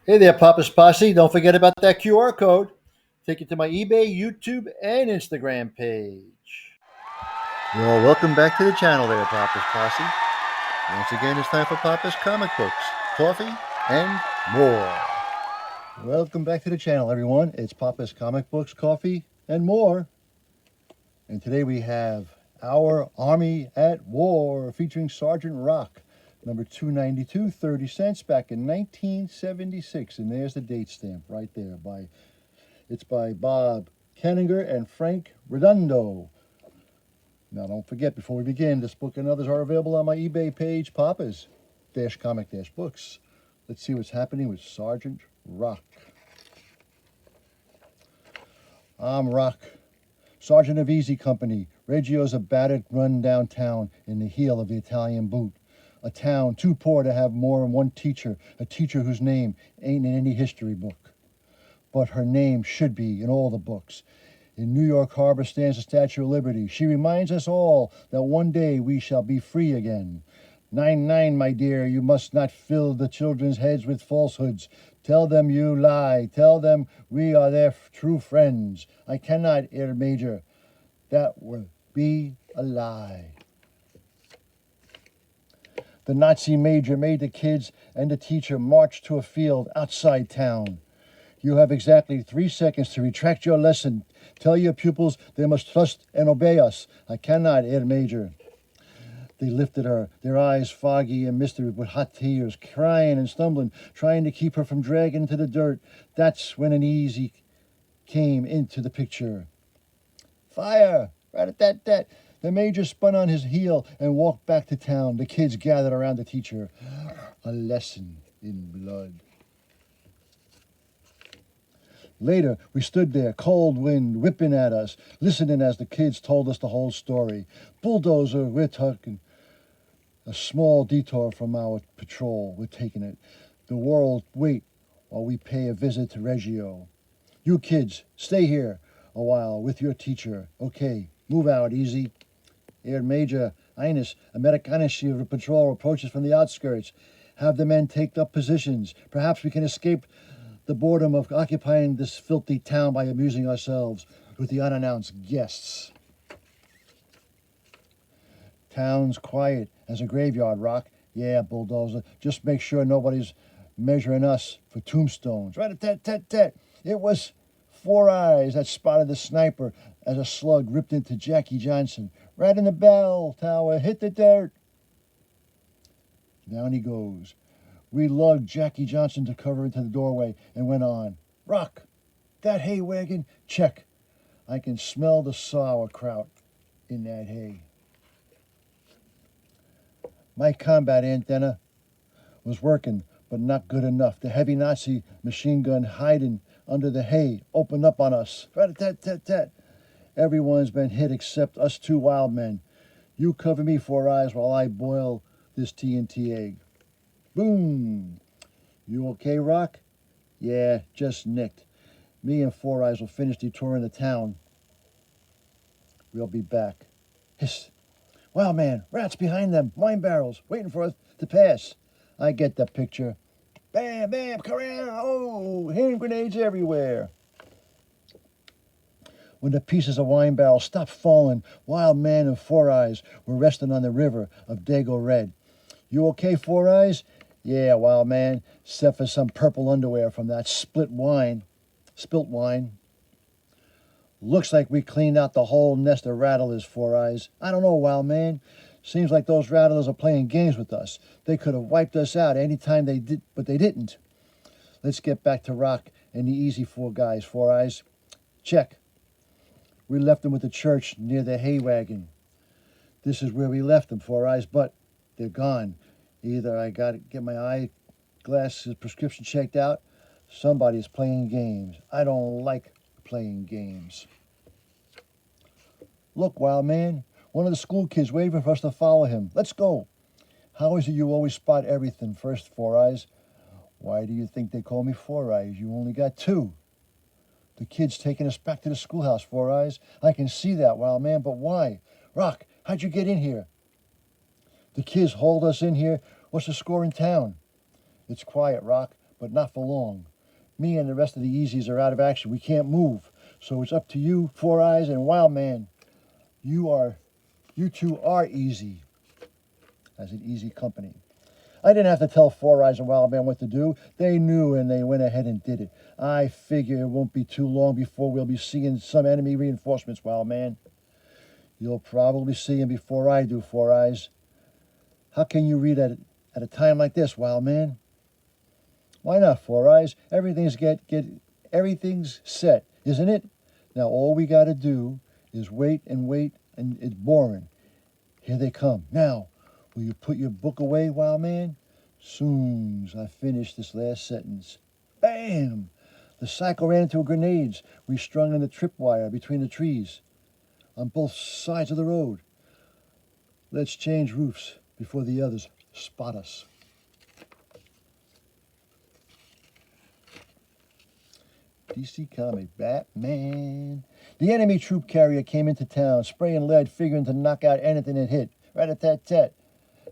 Hey there, Papa's Posse. Don't forget about that QR code. Take you to my eBay, YouTube, and Instagram page. Well, welcome back to the channel there, Papa's Posse. Once again, it's time for Papa's Comic Books, coffee, and more. Welcome back to the channel, everyone. It's Papa's Comic Books, coffee, and more. And today we have Our Army at War, featuring Sergeant Rock. Number 292, 30 cents, back in 1976. And there's the date stamp right there. It's by Bob Kenninger and Frank Redondo. Now, don't forget, before we begin, this book and others are available on my eBay page, Papa's-Comic-Books. Let's see what's happening with Sergeant Rock. I'm Rock, Sergeant of Easy Company. Reggio's a battered, run-down town in the heel of the Italian boot. A town too poor to have more than one teacher, a teacher whose name ain't in any history book. But her name should be in all the books. In New York Harbor stands the Statue of Liberty. She reminds us all that one day we shall be free again. 9-9, my dear, you must not fill the children's heads with falsehoods. Tell them you lie. Tell them we are their true friends. I cannot, Air Major. That would be a lie. The Nazi major made the kids and the teacher march to a field outside town. You have exactly 3 seconds to retract your lesson. Tell your pupils they must trust and obey us. I cannot, Air Major. They lifted her, their eyes foggy and misty with hot tears, crying and stumbling, trying to keep her from dragging into the dirt. That's when an easy came into the picture. Fire! Rat-a-tat-tat! The major spun on his heel and walked back to town. The kids gathered around the teacher. A lesson in blood. Later, we stood there, cold wind whipping at us, listening as the kids told us the whole story. Bulldozer, we're talking. A small detour from our patrol, we're taking it. The world wait while we pay a visit to Reggio. You kids, stay here a while with your teacher. Okay, move out easy. Air Major, Ines, Amerikanische of the patrol approaches from the outskirts. Have the men take up positions. Perhaps we can escape the boredom of occupying this filthy town by amusing ourselves with the unannounced guests. Town's quiet as a graveyard, Rock. Yeah, Bulldozer, just make sure nobody's measuring us for tombstones. Rat-a-tat-tat-tat. It was Four Eyes that spotted the sniper as a slug ripped into Jackie Johnson. Right in the bell tower, hit the dirt. Down he goes. We lugged Jackie Johnson to cover into the doorway and went on. Rock, that hay wagon, check. I can smell the sauerkraut in that hay. My combat antenna was working, but not good enough. The heavy Nazi machine gun hiding under the hay opened up on us. Rat-a-tat-tat-tat. Everyone's been hit except us two wild men. You cover me, Four Eyes, while I boil this TNT egg. Boom! You okay, Rock? Yeah, just nicked. Me and Four Eyes will finish detouring the town. We'll be back. Hiss. Wow, man, rats behind them, wine barrels, waiting for us to pass. I get the picture. Bam, bam, carousel, oh, hand grenades everywhere. When the pieces of wine barrels stopped falling, Wild Man and Four Eyes were resting on the river of Dago Red. You okay, Four Eyes? Yeah, Wild Man, except for some purple underwear from that spilt wine. Looks like we cleaned out the whole nest of rattlers, Four Eyes. I don't know, Wild Man. Seems like those rattlers are playing games with us. They could have wiped us out any time they did, but they didn't. Let's get back to Rock and the Easy Four guys, Four Eyes. Check. We left them with the church near the hay wagon. This is where we left them, Four Eyes, but they're gone. Either I got to get my eyeglasses prescription checked out. Somebody's playing games. I don't like playing games. Look, Wild Man, one of the school kids waving for us to follow him. Let's go. How is it you always spot everything first, Four Eyes? Why do you think they call me Four Eyes? You only got two. The kid's taking us back to the schoolhouse, Four Eyes. I can see that, Wild Man, but why? Rock, how'd you get in here? The kids hauled us in here. What's the score in town? It's quiet, Rock, but not for long. Me and the rest of the Easies are out of action. We can't move. So it's up to you, Four Eyes and Wild Man. You two are easy, as an easy company. I didn't have to tell Four Eyes and Wild Man what to do. They knew and they went ahead and did it. I figure it won't be too long before we'll be seeing some enemy reinforcements, Wild Man. You'll probably see them before I do, Four Eyes. How can you read at a time like this, Wild Man? Why not, Four Eyes? Everything's set, isn't it? Now all we gotta do is wait, and it's boring. Here they come. Now, will you put your book away, Wild Man? Soon's I finish this last sentence. Bam! The cycle ran into grenades we strung in the tripwire between the trees on both sides of the road. Let's change roofs before the others spot us. DC Comic Batman. The enemy troop carrier came into town, spraying lead, figuring to knock out anything it hit. Rat-a-tat-tat.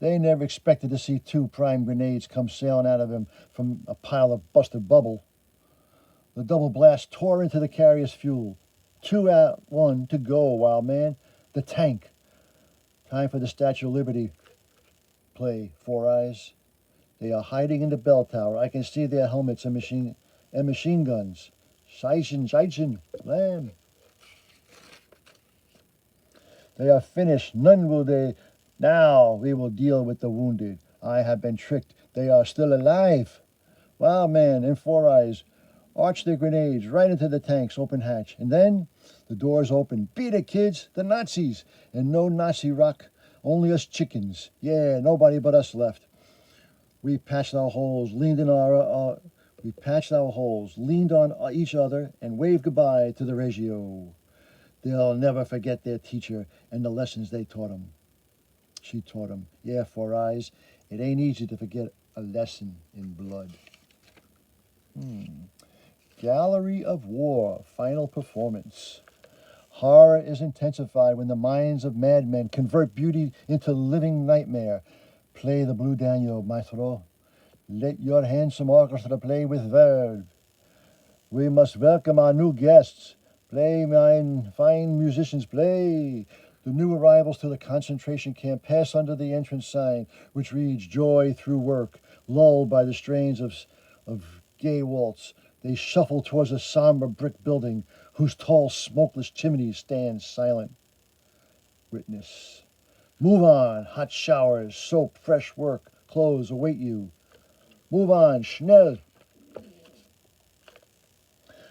They never expected to see 2 prime grenades come sailing out of him from a pile of busted bubble. The double blast tore into the carrier's fuel. 2 out, 1 to go, Wild Man. The tank. Time for the Statue of Liberty play, Four Eyes. They are hiding in the bell tower. I can see their helmets and machine guns. Zeichen, lamb. They are finished. None will they. Now we will deal with the wounded. I have been tricked. They are still alive. Wild Man and Four Eyes arch their grenades right into the tank's open hatch. And then the doors open. Beat it, kids. The Nazis. And no Nazi rock. Only us chickens. Yeah, nobody but us left. We patched our holes, leaned on each other, and waved goodbye to the Regio. They'll never forget their teacher and the lessons they taught them. She taught them. Yeah, Four Eyes, it ain't easy to forget a lesson in blood. Gallery of War, final performance. Horror is intensified when the minds of madmen convert beauty into living nightmare. Play the Blue Danube, maestro. Let your handsome orchestra play with verve. We must welcome our new guests. Play, mine fine musicians, play. The new arrivals to the concentration camp pass under the entrance sign, which reads, Joy through work. Lulled by the strains of gay waltz, they shuffle towards a somber brick building whose tall, smokeless chimneys stand silent. Witness. Move on, hot showers, soap, fresh work, clothes await you. Move on, schnell.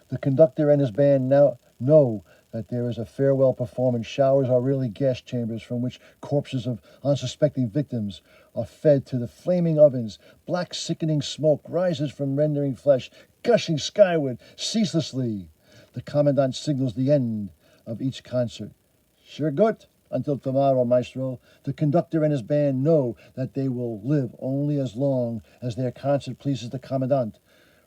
The conductor and his band now know that there is a farewell performance. Showers are really gas chambers from which corpses of unsuspecting victims are fed to the flaming ovens. Black, sickening smoke rises from rendering flesh, gushing skyward ceaselessly. The commandant signals the end of each concert. Sehr gut. Until tomorrow, maestro. The conductor and his band know that they will live only as long as their concert pleases the commandant.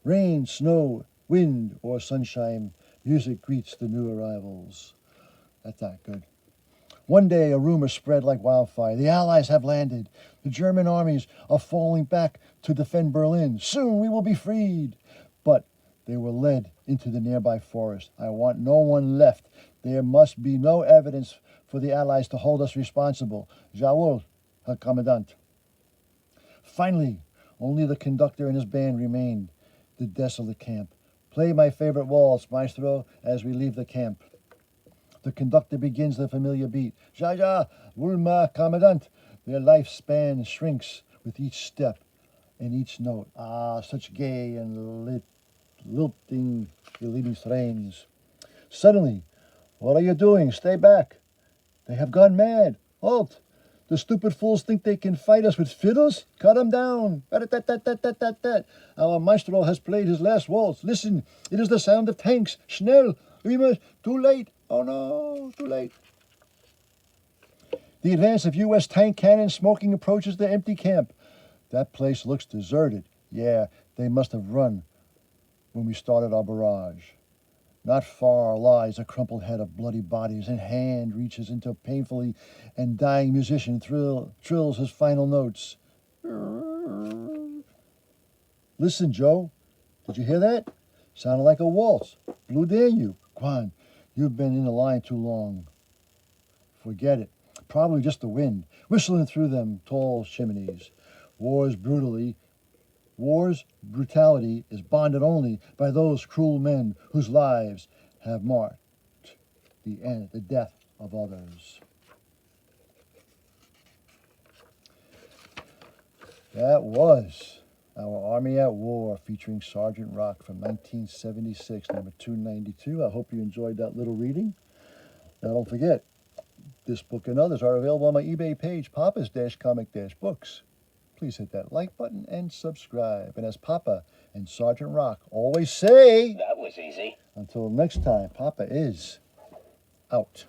Rain, snow, wind, or sunshine, music greets the new arrivals. That's not good. One day, a rumor spread like wildfire. The Allies have landed. The German armies are falling back to defend Berlin. Soon we will be freed. But they were led into the nearby forest. I want no one left. There must be no evidence for the Allies to hold us responsible. Jawohl, Herr Kommandant. Finally, only the conductor and his band remained. The desolate camp. Play my favorite waltz, maestro, as we leave the camp. The conductor begins the familiar beat. Ja, ja, Wulma, Kommandant. Their lifespan shrinks with each step and each note. Ah, such gay and lilting strains. Suddenly, what are you doing? Stay back. They have gone mad. Halt! The stupid fools think they can fight us with fiddles? Cut them down. Rat-a-tat-tat-tat-tat-tat. Our maestro has played his last waltz. Listen, it is the sound of tanks. Schnell! We must... Too late. Oh no, too late. The advance of U.S. tank cannon smoking approaches the empty camp. That place looks deserted. Yeah, they must have run when we started our barrage. Not far lies a crumpled head of bloody bodies, and hand reaches into painfully, and dying musician trills his final notes. The Listen, Joe, did you hear that? Sounded like a waltz. Blue Danube. Quan, you've been in the line too long. Forget it. Probably just the wind, whistling through them tall chimneys. War's brutality is bonded only by those cruel men whose lives have marked the death of others. That was Our Army at War, featuring Sergeant Rock from 1976, number 292. I hope you enjoyed that little reading. Now don't forget, this book and others are available on my eBay page, Papa's-Comic-Books. Please hit that like button and subscribe. And as Papa and Sergeant Rock always say, That was easy. until next time, Papa is out.